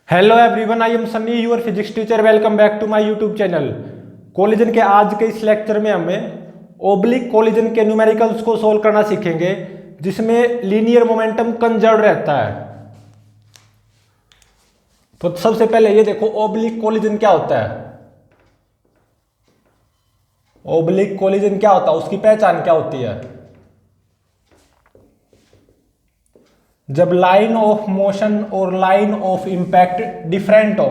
Hello everyone, I am Sunny, your physics teacher. Welcome back to my YouTube channel. Collision के आज के इस lecture में हमें ओब्लिक कोलिजन के न्यूमेरिकल्स को सोल्व करना सीखेंगे, जिसमें लीनियर मोमेंटम कंजर्व रहता है। तो सबसे पहले ये देखो, ओब्लिक कोलिजन क्या होता है। ओब्लिक कोलिजन क्या होता है, उसकी पहचान क्या होती है। जब लाइन ऑफ मोशन और लाइन ऑफ इंपैक्ट डिफरेंट हो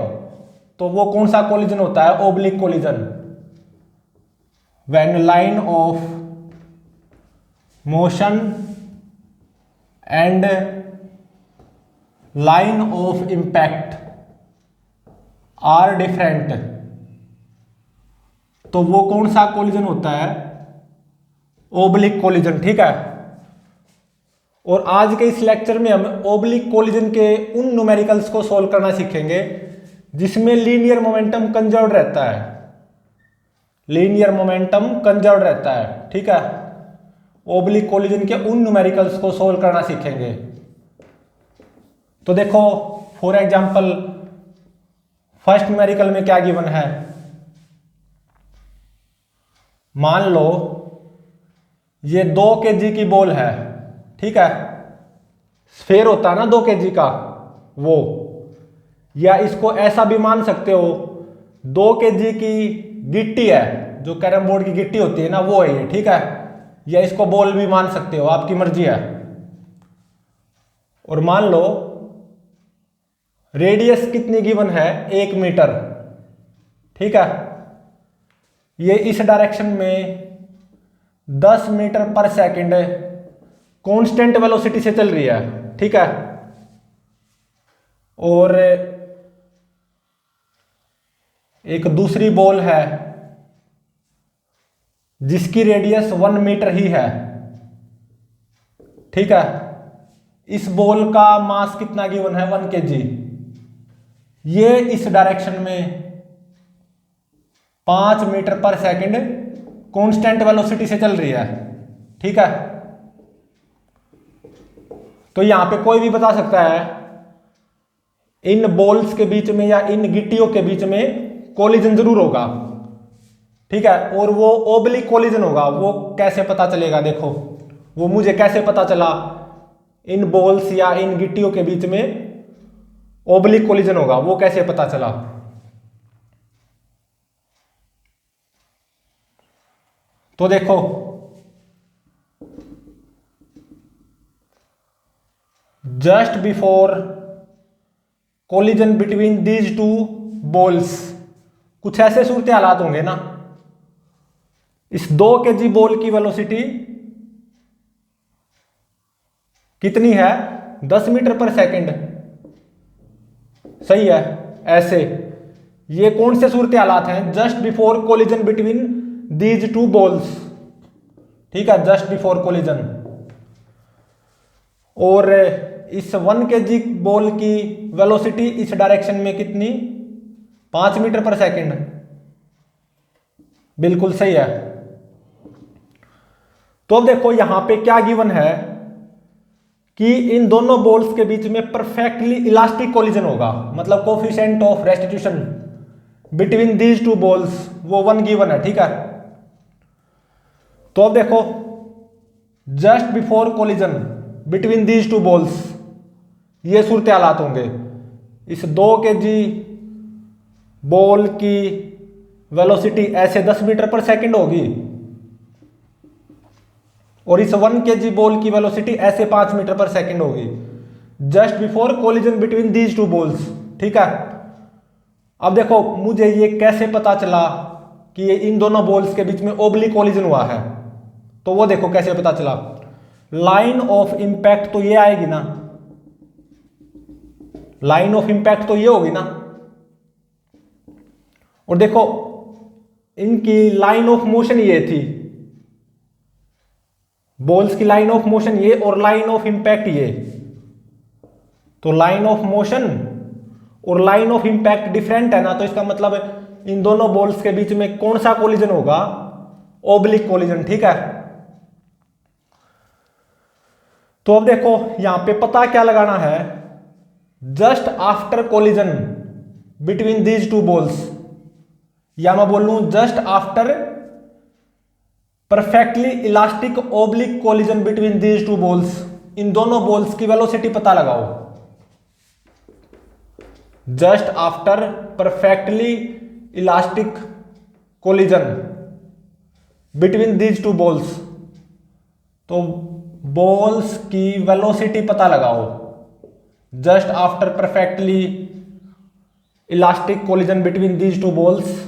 तो वो कौन सा कोलिजन होता है, oblique collision. When line of motion and line of impact are different, तो वो कौन सा कोलिजन होता है, ओब्लिक कोलिजन। ठीक है। और आज के इस लेक्चर में हम ओब्लिक कोलिजन के उन न्यूमेरिकल्स को सोल्व करना सीखेंगे जिसमें लीनियर मोमेंटम कंजर्व्ड रहता है। लीनियर मोमेंटम कंजर्व्ड रहता है। ठीक है। ओब्लिक कोलिजन के उन न्यूमेरिकल्स को सोल्व करना सीखेंगे। तो देखो, फॉर एग्जांपल फर्स्ट न्यूमेरिकल में क्या गिवन है। मान लो ये 2 kg की बॉल है। ठीक है। स्फेयर होता है ना 2 kg का, वो, या इसको ऐसा भी मान सकते हो 2 kg की गिट्टी है, जो कैरम बोर्ड की गिट्टी होती है ना, वो है ये। ठीक है। या इसको बॉल भी मान सकते हो, आपकी मर्जी है। और मान लो रेडियस कितनी गिवन है, 1 मीटर। ठीक है। ये इस डायरेक्शन में 10 मीटर पर सेकंड कांस्टेंट वेलोसिटी से चल रही है। ठीक है। और एक दूसरी बॉल है जिसकी रेडियस 1 मीटर ही है। ठीक है। इस बॉल का मास कितना गिवन है, 1 kg। ये इस डायरेक्शन में 5 मीटर पर सेकंड कांस्टेंट वेलोसिटी से चल रही है। ठीक है। तो यहां पे कोई भी बता सकता है इन बॉल्स के बीच में या इन गिट्टियों के बीच में कोलिजन जरूर होगा। ठीक है। और वो ओब्लिक कोलिजन होगा। वो कैसे पता चलेगा, देखो, वो मुझे कैसे पता चला इन बॉल्स या इन गिट्टियों के बीच में ओब्लिक कोलिजन होगा, वो कैसे पता चला। तो देखो, just before collision between these two balls, कुछ ऐसे सूरत हालात होंगे ना। इस 2 kg बॉल की वेलोसिटी कितनी है, 10 मीटर पर सेकंड। सही है। ऐसे ये कौन से सूरत हालात हैं, just before collision between these two balls. ठीक है, जस्ट बिफोर कोलिजन। और इस 1 kg बॉल की वेलोसिटी इस डायरेक्शन में कितनी, 5 मीटर पर सेकंड। बिल्कुल सही है। तो अब देखो यहां पे क्या गिवन है कि इन दोनों बॉल्स के बीच में परफेक्टली इलास्टिक कोलिजन होगा, मतलब coefficient of restitution between these two balls, वो 1 गिवन है। ठीक है। तो अब देखो, just before collision between these two balls, ये सूरत हालात होंगे। इस 2 kg बॉल की वेलोसिटी ऐसे 10 मीटर पर सेकंड होगी और इस 1 kg बॉल की वेलोसिटी ऐसे 5 मीटर पर सेकंड होगी, just before collision between these two balls. ठीक है। अब देखो, मुझे ये कैसे पता चला कि ये इन दोनों बॉल्स के बीच में ओब्लिक कोलिजन हुआ है। तो वो देखो कैसे पता चला। लाइन ऑफ इंपैक्ट तो ये आएगी ना, लाइन ऑफ इंपैक्ट तो ये होगी ना। और देखो, इनकी लाइन ऑफ मोशन ये थी, बॉल्स की लाइन ऑफ मोशन ये और लाइन ऑफ इंपैक्ट ये। तो लाइन ऑफ मोशन और लाइन ऑफ इंपैक्ट डिफरेंट है ना, तो इसका मतलब इन दोनों बॉल्स के बीच में कौन सा कोलिजन होगा, ओब्लिक कोलिजन। ठीक है। तो अब देखो यहां पे पता क्या लगाना है just after collision between these two balls, या मैं बोल लूं just after perfectly elastic oblique collision between these two balls, इन दोनों बॉल्स की वेलोसिटी पता लगाओ। Just after perfectly elastic collision between these two balls, तो बॉल्स की वेलोसिटी पता लगाओ। Just after perfectly elastic collision between these two balls,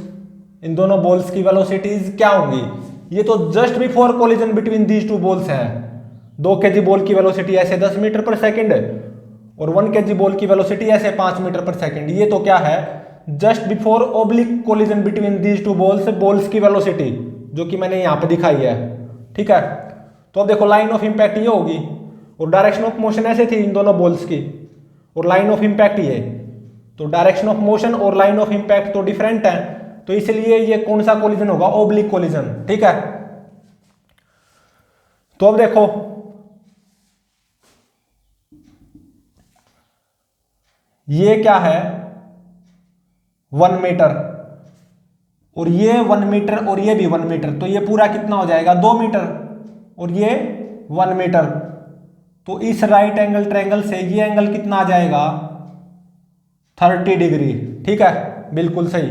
इन दोनों बॉल्स की वेलोसिटीज क्या होंगी? ये तो just before collision between these two balls है। 2 kg बॉल की वेलोसिटी ऐसे 10 मीटर पर सेकंड और 1 kg बॉल की वेलोसिटी ऐसे 5 मीटर पर सेकंड। ये तो क्या है? Just before oblique collision between these two balls, balls की वेलोसिटी जो कि मैंने यहाँ पे दिखाई है। ठीक है, तो अब देखो लाइन ऑफ इम्पैक्ट ये होगी और डायरेक्शन ऑफ मोशन ऐसे थी इन दोनों बॉल्स की, और लाइन ऑफ इम्पैक्ट ये, तो डायरेक्शन ऑफ मोशन और लाइन ऑफ इम्पैक्ट तो डिफरेंट है, तो इसलिए ये कौन सा कोलिजन होगा? Oblique collision. ठीक है, तो अब देखो ये क्या है? 1 मीटर, और ये 1 मीटर और ये भी 1 मीटर, तो ये पूरा कितना हो जाएगा? 2 मीटर, और ये 1 मीटर। तो इस राइट एंगल ट्रायंगल से ये एंगल कितना आ जाएगा? 30 डिग्री। ठीक है, बिल्कुल सही।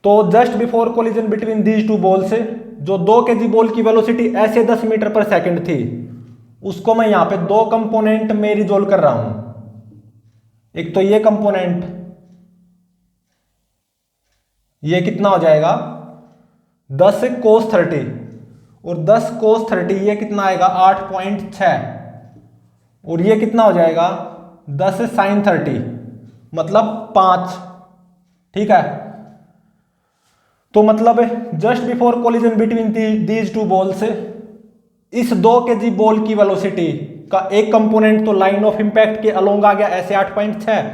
तो just before collision between these two balls, जो 2 kg बॉल की वेलोसिटी ऐसे 10 मीटर पर सेकंड थी, उसको मैं यहां पे 2 कंपोनेंट में रिजोल्व कर रहा हूं। एक तो ये कंपोनेंट, ये कितना हो जाएगा? 10 cos 30, और 10 cos 30 ये कितना आएगा? 8.6, और ये कितना हो जाएगा? 10 sin 30 मतलब 5। ठीक है, तो मतलब just before collision between these two balls, इस 2 kg बॉल की वेलोसिटी का एक कंपोनेंट तो लाइन ऑफ इंपैक्ट के अलोंग आ गया ऐसे 8.6,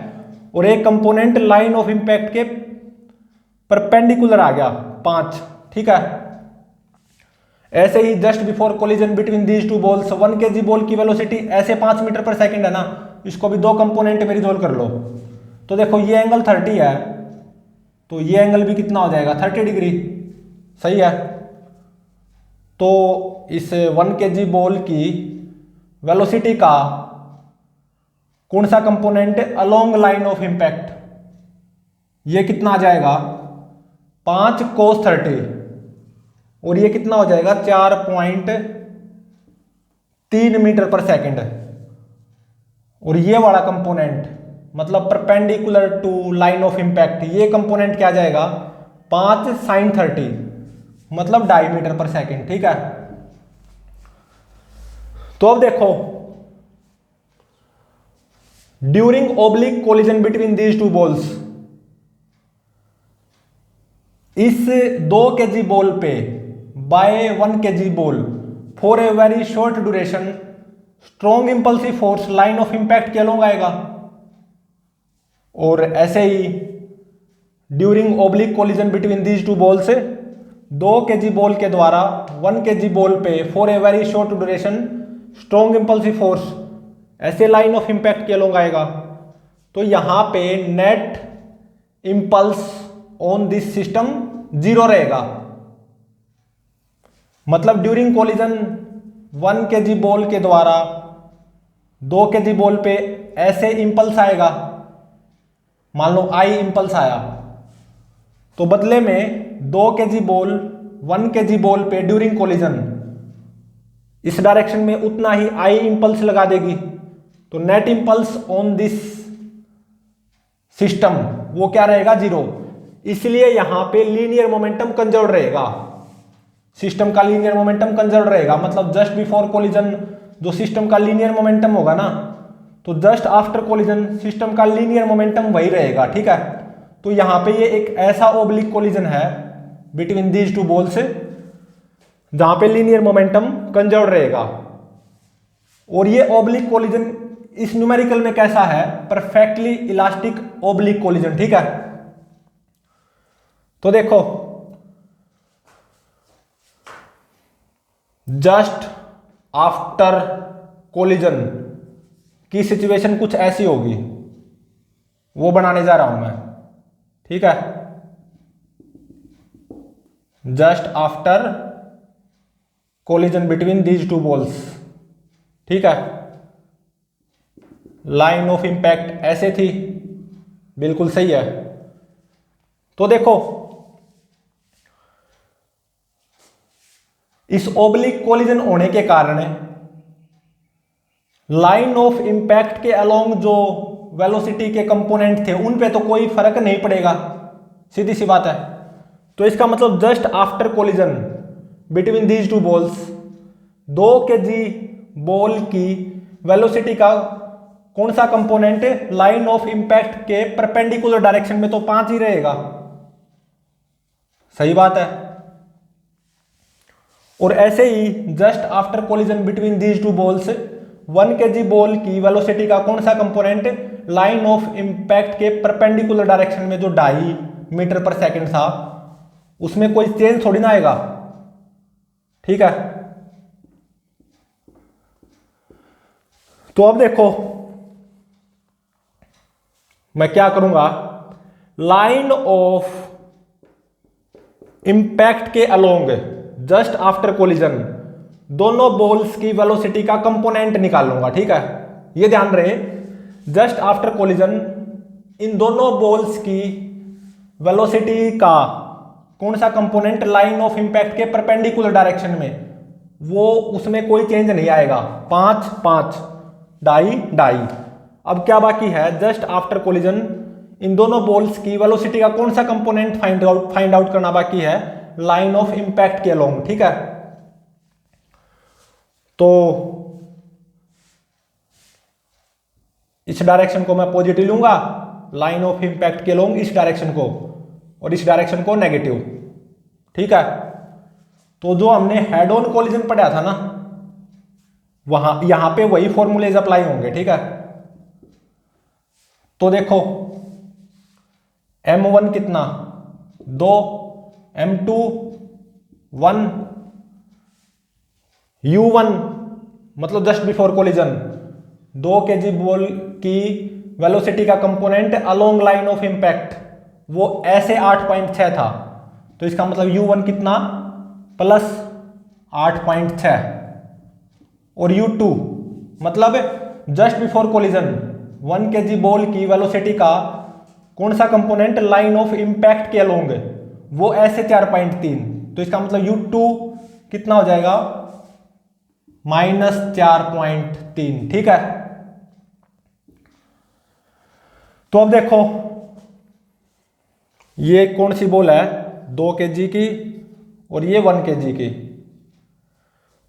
और एक कंपोनेंट लाइन ऑफ इंपैक्ट के परपेंडिकुलर आ गया 5। ठीक है, ऐसे ही just before collision between these two balls, 1 kg ball की वेलोसिटी ऐसे 5 मीटर पर सेकंड है ना, इसको भी 2 कंपोनेंट में रिजोल्व कर लो। तो देखो ये एंगल 30 है, तो ये एंगल भी कितना हो जाएगा? 30 डिग्री। सही है, तो इस 1 kg बॉल की वेलोसिटी का कौन सा component along line of impact, ये कितना आ जाएगा? 5 cos 30, और ये कितना हो जाएगा? 4.3 मीटर पर सेकंड, और ये वाला कंपोनेंट मतलब perpendicular to line of impact, ये कंपोनेंट क्या जाएगा? 5 sin 30 मतलब 2.5 मीटर पर सेकंड। ठीक है, तो अब देखो during oblique collision between these two balls, इस 2 kg बॉल पे by 1 kg ball for a very short duration strong impulsive force line of impact के अलोंग आएगा, और ऐसे ही during oblique collision between these two ball से 2 kg ball के द्वारा 1 kg बॉल पे for a very short duration strong impulsive force ऐसे लाइन ऑफ इंपैक्ट के अलोंग आएगा। तो यहां पे net impulse on this system 0 रहेगा, मतलब ड्यूरिंग कोलिजन 1 kg बॉल के द्वारा 2 kg बॉल पे ऐसे इंपल्स आएगा, मान लो आई इंपल्स आया, तो बदले में 2 kg बॉल 1 kg बॉल पे ड्यूरिंग कोलिजन इस डायरेक्शन में उतना ही आई इंपल्स लगा देगी, तो net impulse on this system वो क्या रहेगा? 0। इसलिए यहां पे लीनियर मोमेंटम कंजर्व रहेगा, सिस्टम का लीनियर मोमेंटम कंजर्व रहेगा, मतलब जस्ट बिफोर कोलिजन जो सिस्टम का लीनियर मोमेंटम होगा ना, तो जस्ट आफ्टर कोलिजन सिस्टम का लीनियर मोमेंटम वही रहेगा। ठीक है, तो यहां पे ये एक ऐसा ओब्लिक कोलिजन है बिटवीन दीज टू बॉल से जहां पे लीनियर मोमेंटम कंजर्व रहेगा, और ये ओब्लिक कोलिजन इस न्यूमेरिकल में कैसा है? Perfectly elastic oblique collision. ठीक है, तो देखो जस्ट आफ्टर कोलिजन की सिचुएशन कुछ ऐसी होगी, वो बनाने जा रहा हूं मैं, ठीक है। Just after collision between these two balls, ठीक है। लाइन ऑफ इंपैक्ट ऐसे थी, बिल्कुल सही है। तो देखो इस ओब्लिक कोलिजन होने के कारण लाइन ऑफ इंपैक्ट के अलोंग जो वेलोसिटी के कंपोनेंट थे उन पे तो कोई फर्क नहीं पड़ेगा, सीधी सी बात है। तो इसका मतलब just after collision between these two balls 2 kg ball की वेलोसिटी का कौन सा कंपोनेंट लाइन ऑफ इंपैक्ट के परपेंडिकुलर डायरेक्शन में तो 5 ही रहेगा, सही बात है। और ऐसे ही just after collision between these two balls 1 kg ball की वेलोसिटी का कौन सा कंपोनेंट लाइन ऑफ इंपैक्ट के परपेंडिकुलर डायरेक्शन में जो 2.5 मीटर पर सेकंड था उसमें कोई चेंज थोड़ी ना आएगा, ठीक है। तो अब देखो मैं क्या करूंगा, लाइन ऑफ इंपैक्ट के अलोंग जस्ट आफ्टर कोलिजन दोनों बॉल्स की वेलोसिटी का कंपोनेंट निकाल लूंगा, ठीक है। ये ध्यान रहे जस्ट आफ्टर कोलिजन इन दोनों बॉल्स की वेलोसिटी का कौन सा कंपोनेंट लाइन ऑफ इंपैक्ट के परपेंडिकुलर डायरेक्शन में, वो उसमें कोई चेंज नहीं आएगा, 5 5 2.5। अब क्या बाकी है, जस्ट आफ्टर कोलिजन इन दोनों बॉल्स की वेलोसिटी का कौन सा कंपोनेंट फाइंड आउट करना बाकी है लाइन ऑफ इंपैक्ट के अलोंग, ठीक है। तो इस डायरेक्शन को मैं पॉजिटिव लूंगा, लाइन ऑफ इंपैक्ट के अलोंग इस डायरेक्शन को, और इस डायरेक्शन को नेगेटिव, ठीक है। तो जो हमने हेड ऑन कोलिजन पढ़ा था ना, यहां पे वही फॉर्मूलेज अप्लाई होंगे, ठीक है। तो देखो m1 कितना 2, m2 1, u1 मतलब just before collision 2 kg ball की वेलोसिटी का component along line of impact वो ऐसे 8.6 था, तो इसका मतलब u1 कितना प्लस 8.6, और u2 मतलब just before collision 1 kg ball की वेलोसिटी का कौन सा कंपोनेंट लाइन ऑफ इंपैक्ट के अलोंग वो ऐसे 4.3, तो इसका मतलब u2 कितना हो जाएगा -4.3, ठीक है। तो अब देखो ये कौन सी बॉल है 2 kg की और ये 1 kg की,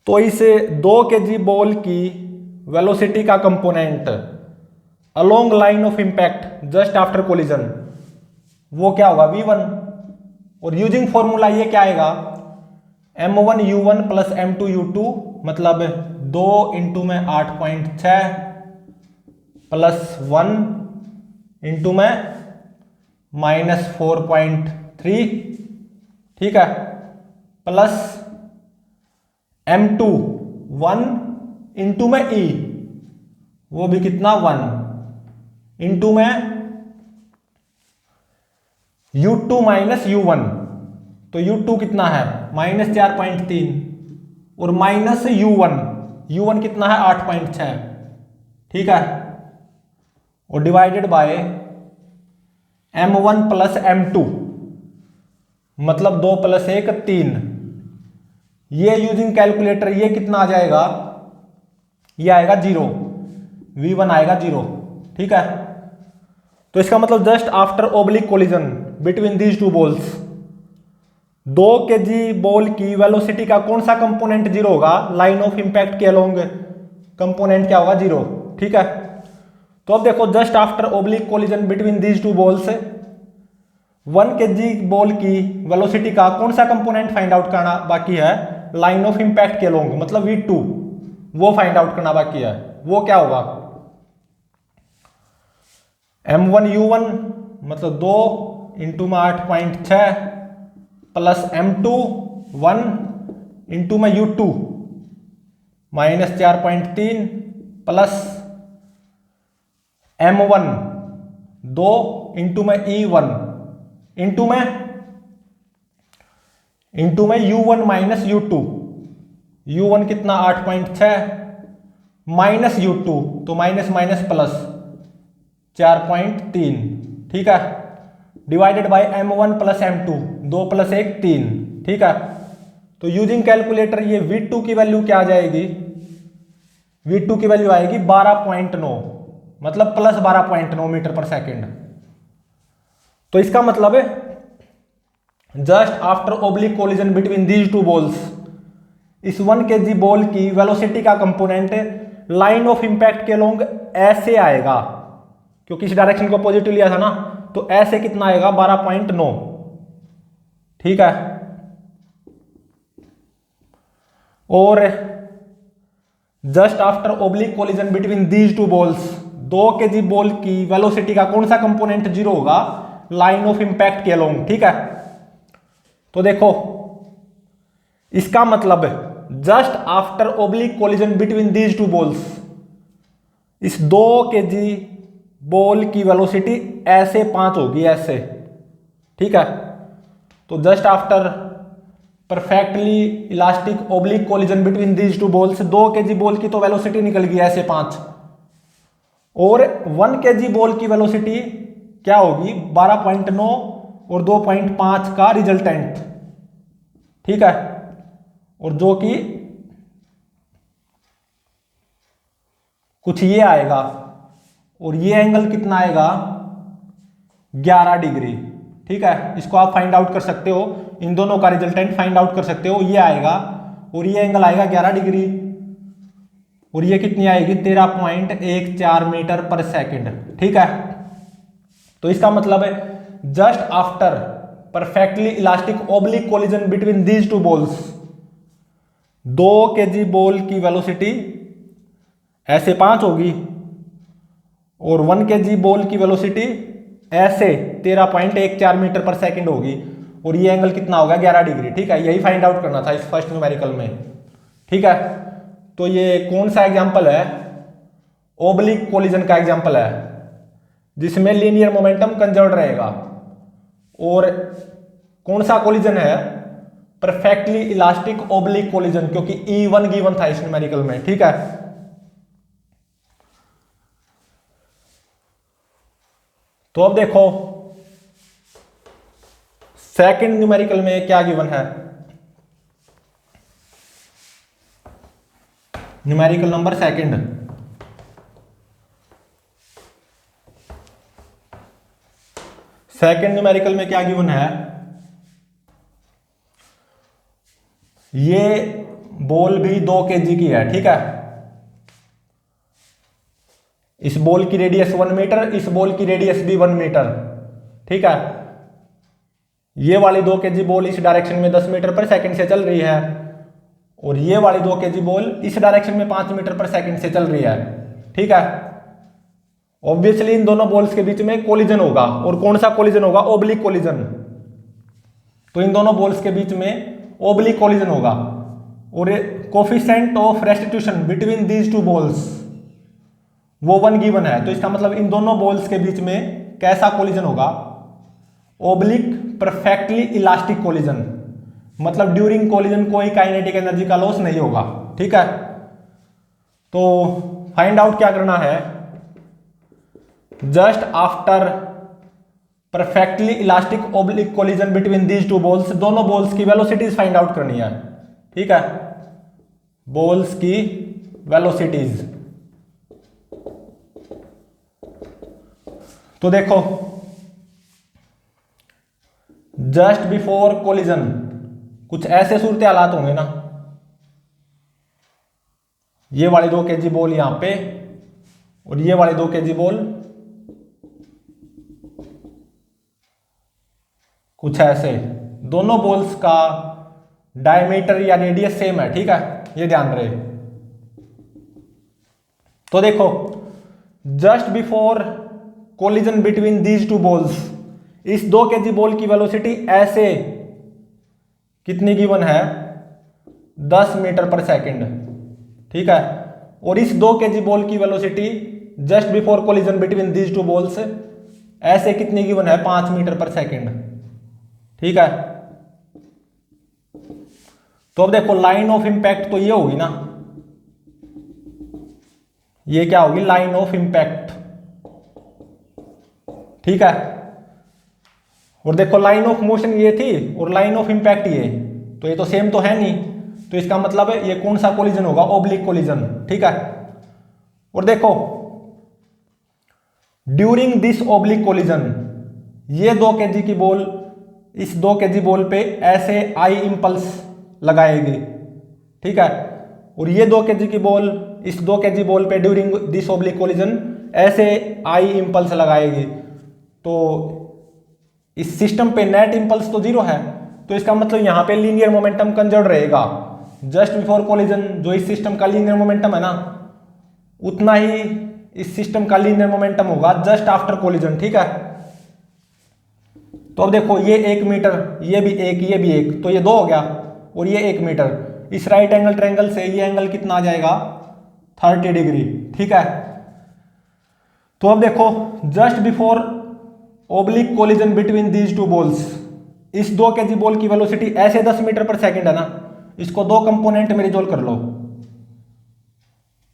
तो इस 2 kg बॉल की वेलोसिटी का component along line of impact just after collision वो क्या होगा v1, और यूजिंग फॉर्मूला ये क्या आएगा m1 u1 plus m2 u2 मतलब 2 इंटू में 8.6 प्लस 1 इंटू में -4.3, ठीक है, प्लस m2 1 इंटू में e वो भी कितना 1 इंटू में u2 माइनस u1, तो u2 कितना है -4.3 और माइनस u1 कितना है 8.6, ठीक है, और divided by m1 plus m2 मतलब 2 + 1 3, ये यूजिंग कैलकुलेटर ये कितना आ जाएगा, ये आएगा 0, v1 आएगा 0, ठीक है। तो इसका मतलब just after oblique collision between these two balls 2 kg ball की वेलोसिटी का कौन सा कंपोनेंट 0 होगा लाइन ऑफ इंपैक्ट के अलोंग कंपोनेंट क्या होगा 0, ठीक है। तो अब देखो just after oblique collision between these two balls 1 kg ball की वेलोसिटी का कौन सा कंपोनेंट फाइंड आउट करना बाकी है लाइन ऑफ इंपैक्ट के अलोंग मतलब v2 वो फाइंड आउट करना बाकी है, वो क्या होगा m1 u1 मतलब 2 इंटू में 8.6 प्लस m2 1 इंटू में u2 -4.3 प्लस m1 2 इंटू में E1 इंटू में U1 माइनस U2। U1 कितना 8.6 माइनस U2 तो माइनस माइनस प्लस 4.3, ठीक है, divided by M1 plus M2, 2 plus 1 3, ठीक है। तो यूजिंग कैलकुलेटर ये V2 की वैल्यू क्या आ जाएगी, V2 की वैल्यू आएगी 12.9, मतलब प्लस 12.9 मीटर पर सेकेंड। तो इसका मतलब है just after oblique collision between these two balls, इस 1 kg बॉल की वेलोसिटी का कंपोनेंट लाइन ऑफ इंपैक्ट के अलोंग ऐसे आएगा, क्योंकि इस डायरेक्शन को पॉजिटिव लिया था ना, तो ऐसे कितना आएगा 12.9, ठीक है। और just after oblique collision between these two balls, 2 kg ball की वेलोसिटी का कौन सा कंपोनेंट जीरो होगा, लाइन ऑफ इंपैक्ट के अलोंग, ठीक है। तो देखो इसका मतलब just after oblique collision between these two balls, इस 2 kg बॉल की वेलोसिटी ऐसे 5 होगी, ऐसे, ठीक है। तो just after perfectly elastic oblique collision between these two balls, 2 kg ball की तो वेलोसिटी निकल गई ऐसे 5, और 1 kg बॉल की वेलोसिटी क्या होगी 12.9 और 2.5 का रिजल्टेंट, ठीक है। और जो कि कुछ ये आएगा, और ये एंगल कितना आएगा 11 डिग्री, ठीक है। इसको आप फाइंड आउट कर सकते हो, इन दोनों का रिजल्टेंट फाइंड आउट कर सकते हो। ये आएगा और ये एंगल आएगा 11 डिग्री, और ये कितनी आएगी 13.14 मीटर पर सेकंड, ठीक है। तो इसका मतलब है just after perfectly elastic oblique collision between these two balls, 2 kg ball की वेलोसिटी ऐसे 5 होगी, और 1 kg बॉल की वेलोसिटी ऐसे 13.14 मीटर पर सेकंड होगी, और ये एंगल कितना होगा 11 डिग्री, ठीक है। यही फाइंड आउट करना था इस फर्स्ट न्यूमेरिकल में, ठीक है। तो ये कौन सा एग्जांपल है, ओब्लिक कोलिजन का एग्जांपल है, जिसमें लीनियर मोमेंटम कंजर्व्ड रहेगा। और कौन सा कोलिजन है, परफेक्टली इलास्टिक ओब्लिक कोलिजन, क्योंकि E1 गिवन था इस न्यूमेरिकल में, ठीक है। तो अब देखो सेकंड न्यूमेरिकल में क्या गिवन है, numerical number second. Second numerical में क्या गिवन है, ये बॉल भी 2 kg की है, ठीक है। इस बॉल की रेडियस 1 मीटर, इस बॉल की रेडियस भी 1 मीटर, ठीक है। ये वाली 2 kg बॉल इस डायरेक्शन में 10 मीटर पर सेकंड से चल रही है, और ये वाली 2 kg बॉल इस डायरेक्शन में 5 मीटर पर सेकंड से चल रही है, ठीक है। ऑब्वियसली इन दोनों बॉल्स के बीच में कोलिजन होगा, और कौन सा कोलिजन होगा, ओब्लिक कोलिजन। तो इन दोनों बॉल्स के बीच में ओब्लिक कोलिजन होगा, और coefficient of restitution between these two balls वो 1 गिवन है। तो इसका मतलब इन दोनों बॉल्स के बीच में कैसा कोलिजन होगा, ओब्लिक परफेक्टली इलास्टिक कोलिजन, मतलब ड्यूरिंग कोलिजन कोई काइनेटिक एनर्जी का लॉस नहीं होगा, ठीक है। तो फाइंड आउट क्या करना है, just after perfectly elastic oblique collision between these two balls, दोनों बॉल्स की वेलोसिटीज फाइंड आउट करनी है, ठीक है। बॉल्स की वेलोसिटीज, तो देखो जस्ट बिफोर कोलिजन कुछ ऐसे सूरत हालात होंगे ना, ये वाली 2 kg बॉल यहां पे, और ये वाली 2 kg बॉल कुछ ऐसे, दोनों बॉल्स का डायमीटर या रेडियस सेम है, ठीक है, ये ध्यान रहे। तो देखो just before collision between these two balls, इस 2 kg बॉल की वेलोसिटी ऐसे कितनी गिवन है 10 मीटर पर सेकंड, ठीक है। और इस 2 kg बॉल की velocity just before collision between these two balls ऐसे कितनी गिवन है 5 मीटर पर सेकेंड। ठीक है, तो अब देखो लाइन ऑफ इंपैक्ट तो ये होगी ना, ये क्या होगी लाइन ऑफ इंपैक्ट। ठीक है, और देखो लाइन ऑफ मोशन ये थी और लाइन ऑफ इंपैक्ट ये, तो ये तो सेम तो है नहीं, तो इसका मतलब है ये कौन सा कोलिजन होगा, ओब्लिक कोलिजन। ठीक है, और देखो ड्यूरिंग दिस ओब्लिक कोलिजन ये 2 kg की बॉल इस 2 kg बॉल पे ऐसे आई इंपल्स लगाएगी। ठीक है, और ये 2 kg की बॉल इस 2 kg बॉल पे ड्यूरिंग दिस ओब्लिक कोलिजन ऐसे आई इंपल्स लगाएगी। तो इस सिस्टम पे नेट इंपल्स तो 0 है, तो इसका मतलब यहाँ पे लीनियर मोमेंटम कंजर्व रहेगा। जस्ट बिफोर कोलिजन जो इस सिस्टम का लीनियर मोमेंटम है ना, उतना ही इस सिस्टम का लीनियर मोमेंटम होगा जस्ट आफ्टर कोलिजन। ठीक है, तो अब देखो ये 1 मीटर, ये भी 1, ये भी 1, तो ये 2 हो गया, और ये 1 मीटर। इस राइट एंगल ट्रायंगल से ये एंगल कितना आ जाएगा 30 डिग्री। ठीक है, तो अब देखो just before oblique collision between these two balls इस 2 kg बॉल की वेलोसिटी ऐसे 10 मीटर पर सेकंड है ना, इसको 2 कंपोनेंट में रिजोल्व कर लो।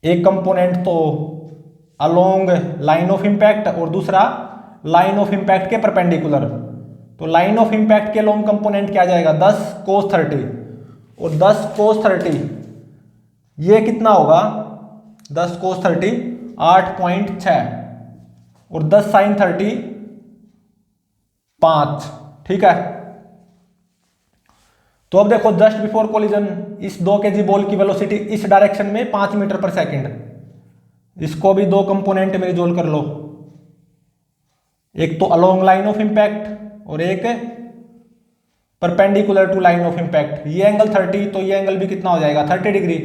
एक कंपोनेंट तो अलोंग लाइन ऑफ इंपैक्ट और दूसरा लाइन ऑफ इंपैक्ट के परपेंडिकुलर। तो लाइन ऑफ इंपैक्ट के अलोंग कंपोनेंट क्या जाएगा 10 cos 30, और 10 cos 30 ये कितना होगा 10 cos 30 8.6, और 10 sin 30 5। ठीक है, तो अब देखो जस्ट बिफोर कोलिजन इस 2 kg बॉल की वेलोसिटी इस डायरेक्शन में 5 मीटर पर सेकंड, इसको भी 2 कंपोनेंट में रिजोल्व कर लो। एक तो अलोंग लाइन ऑफ इंपैक्ट और एक perpendicular to line of impact. ये एंगल 30, तो ये एंगल भी कितना हो जाएगा 30 डिग्री।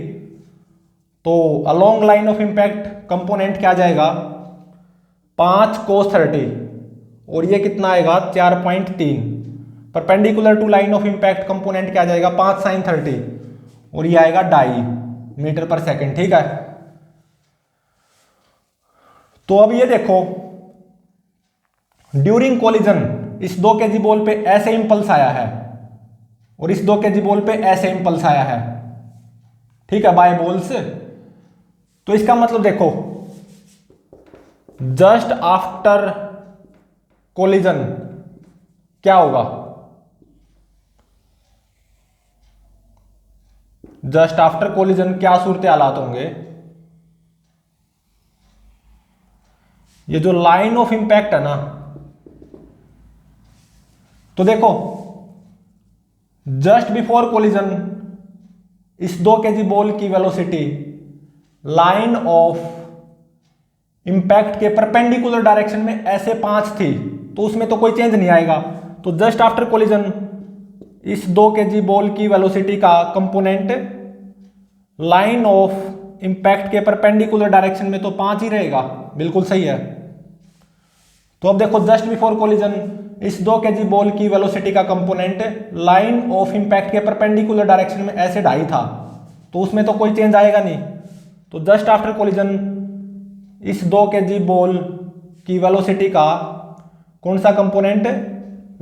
तो along line of impact component क्या जाएगा 5 cos 30, और ये कितना आएगा 4.3। Perpendicular to line of impact component क्या जाएगा 5 sin 30, और ये आएगा 2.5 मीटर पर सेकंड। ठीक है, तो अब ये देखो ड्यूरिंग कोलिजन इस 2 kg बॉल पे ऐसे इंपल्स आया है, और इस 2 kg बॉल पे ऐसे इंपल्स आया है। ठीक है, बाय बॉल्स। तो इसका मतलब देखो जस्ट आफ्टर कोलिजन क्या होगा, जस्ट आफ्टर कोलिजन क्या सूरत हालात होंगे। ये जो लाइन ऑफ इंपैक्ट है ना, तो देखो जस्ट बिफोर कोलिजन इस 2 kg बॉल की वेलोसिटी लाइन ऑफ इंपैक्ट के परपेंडिकुलर डायरेक्शन में ऐसे 5 थी, तो उसमें तो कोई चेंज नहीं आएगा। तो जस्ट आफ्टर कोलिजन इस 2 kg बॉल की वेलोसिटी का कंपोनेंट लाइन ऑफ इंपैक्ट के परपेंडिकुलर डायरेक्शन में तो 5 ही रहेगा। बिल्कुल सही है। तो अब देखो जस्ट बिफोर कोलिजन इस 2 kg बॉल की वेलोसिटी का कंपोनेंट लाइन ऑफ इंपैक्ट के परपेंडिकुलर डायरेक्शन में ऐसे 2.5 था, तो उसमें तो कोई चेंज आएगा नहीं। तो जस्ट आफ्टर कोलिजन इस 2 kg बॉल की वेलोसिटी का कौन सा कंपोनेंट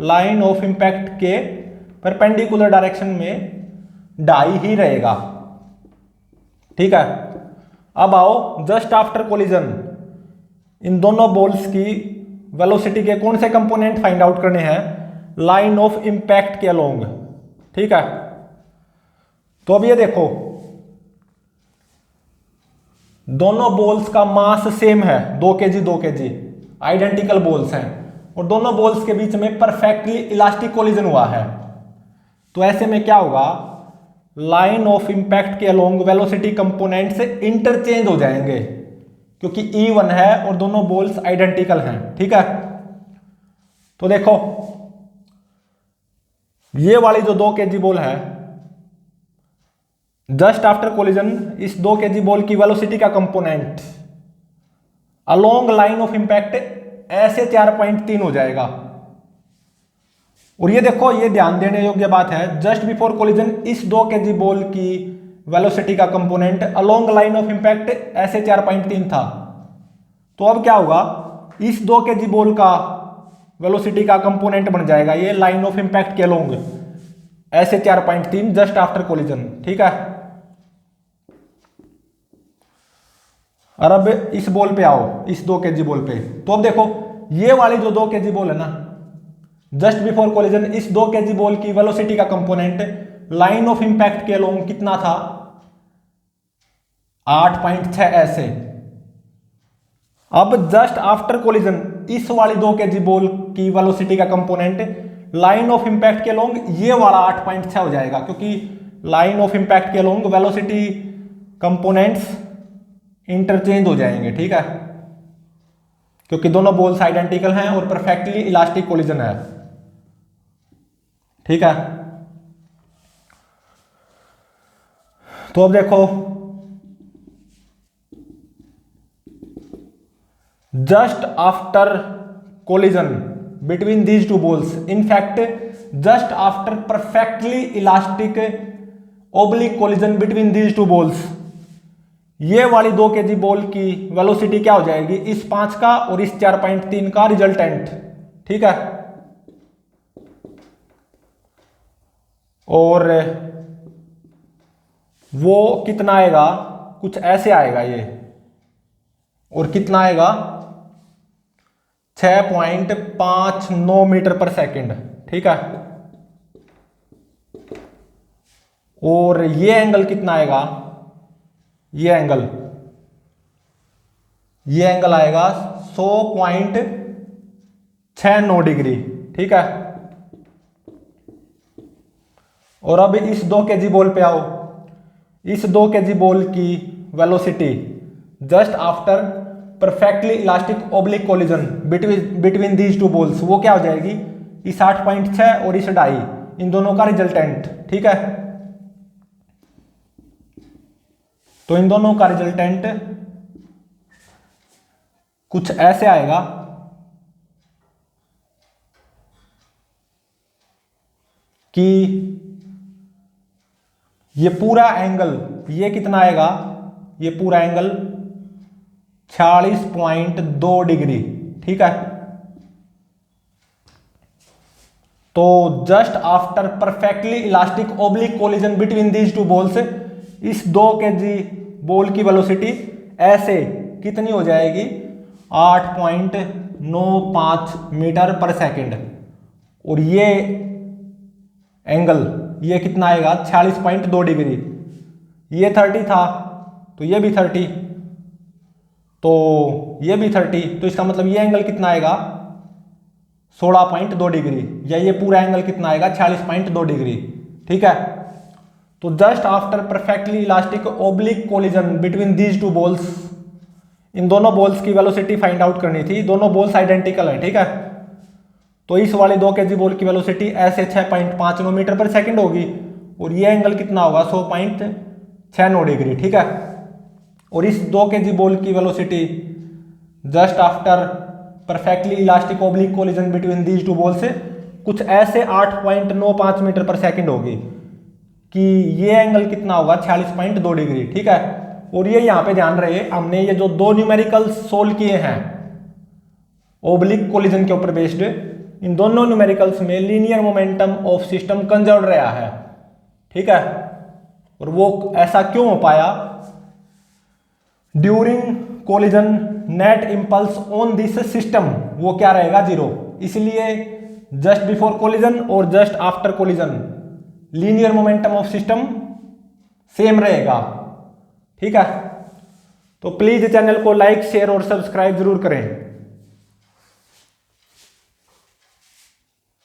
लाइन ऑफ इंपैक्ट के परपेंडिकुलर डायरेक्शन में 2.5 ही रहेगा। ठीक है, अब आओ जस्ट आफ्टर कोलिजन इन दोनों बॉल्स की वेलोसिटी के कौन से कंपोनेंट फाइंड आउट करने हैं लाइन ऑफ इंपैक्ट के अलोंग। ठीक है, तो अब ये देखो दोनों बॉल्स का मास सेम है 2 kg 2 kg आइडेंटिकल बॉल्स हैं, और दोनों बॉल्स के बीच में परफेक्टली इलास्टिक कोलिजन हुआ है। तो ऐसे में क्या होगा लाइन ऑफ इंपैक्ट के अलोंग वेलोसिटी कंपोनेंट से इंटरचेंज हो जाएंगे, क्योंकि E1 है और दोनों बॉल्स आइडेंटिकल हैं। ठीक है, तो देखो ये वाली जो 2 kg बॉल है जस्ट आफ्टर कोलिजन इस 2 kg बॉल की वेलोसिटी का component along line of impact ऐसे 4.3 हो जाएगा। और ये देखो ये ध्यान देने योग्य बात है जस्ट बिफोर कोलिजन इस 2 kg बॉल की वेलोसिटी का component along line of impact ऐसे 4.3 था। तो अब क्या होगा इस 2 kg बॉल का वेलोसिटी का कंपोनेंट बन जाएगा ये लाइन ऑफ इंपैक्ट के अलोंग ऐसे 4.3 जस्ट आफ्टर कोलिजन, ठीक है। और अब इस बॉल पे आओ, इस 2 kg बॉल पे। तो अब देखो ये वाली जो 2 kg बॉल है ना, जस्ट बिफोर कोलिजन, इस 2 kg बॉल की वेलोसिटी का कंपोनेंट लाइन ऑफ इंपैक्ट के अलोंग कितना था, 8.6 ऐसे। अब जस्ट आफ्टर कोलिजन इस वाली 2 kg बॉल की वेलोसिटी का कंपोनेंट लाइन ऑफ इंपैक्ट के अलोंग ये वाला 8.6 हो जाएगा, क्योंकि लाइन ऑफ इंपैक्ट के अलोंग वेलोसिटी कंपोनेंट्स इंटरचेंज हो जाएंगे, ठीक है, क्योंकि दोनों बॉल्स आइडेंटिकल हैं और परफेक्टली इलास्टिक कोलिजन है, ठीक है। तो अब देखो just after collision between these 2 balls, in fact just after perfectly elastic oblique collision between these 2 balls, ये वाली 2 kg बॉल की वेलोसिटी क्या हो जाएगी, इस 5 का और इस 4.3 का रिजल्टेंट, ठीक है। और वो कितना आएगा, कुछ ऐसे आएगा ये, और कितना आएगा 6.59 मीटर पर सेकंड, ठीक है। और ये एंगल कितना आएगा, ये एंगल आएगा 100.69 डिग्री, ठीक है। और अब इस 2 kg बॉल पे आओ, इस 2 kg बॉल की velocity just after perfectly elastic oblique collision between these 2 balls, वो क्या हो जाएगी, इस 8.6 और इस 2.5, इन दोनों का रिजल्टेंट, ठीक है। तो इन दोनों का रिजल्टेंट कुछ ऐसे आएगा कि ये पूरा एंगल, ये कितना आएगा, ये पूरा एंगल 46.2 डिग्री, ठीक है। तो just after perfectly elastic oblique collision between these 2 balls, इस 2 kg बॉल की वेलोसिटी ऐसे कितनी हो जाएगी, 8.95 मीटर पर सेकंड। और ये एंगल ये कितना आएगा, 46.2 डिग्री, ये 30 था तो ये भी 30, तो ये भी 30, तो इसका मतलब ये एंगल कितना आएगा, 16.2 डिग्री, या ये पूरा एंगल कितना आएगा, 46.2 डिग्री, ठीक है। तो just after perfectly elastic oblique collision between these 2 balls, इन दोनों बॉल्स की वेलोसिटी फाइंड आउट करनी थी, दोनों बॉल्स आइडेंटिकल हैं, ठीक है। तो इस वाले 2 kg बॉल की वेलोसिटी ऐसे 6.59 मीटर पर सेकंड होगी, और ये एंगल कितना होगा, 100.69 डिग्री, ठीक है। और इस 2 kg बॉल की velocity just after perfectly elastic oblique collision between these 2 ball से कुछ ऐसे 8.95 मीटर पर सेकंड होगी, कि ये एंगल कितना होगा, 46.2 डिग्री, ठीक है। और ये यहाँ पे ध्यान रहे, हमने ये जो 2 न्यूमेरिकल सोल्व किए हैं ओब्लिक कोलिजन के ऊपर बेस्ड, इन दोनों न्यूमेरिकल्स में linear momentum of system conserve रहा है, ठीक है। और वो ऐसा क्यों हो पाया, during collision net impulse on this system वो क्या रहेगा, 0, इसलिए जस्ट बिफोर कोलिजन और just after collision linear momentum of system same रहेगा, ठीक है। तो प्लीज चैनल को लाइक, शेयर और सब्सक्राइब जरूर करें।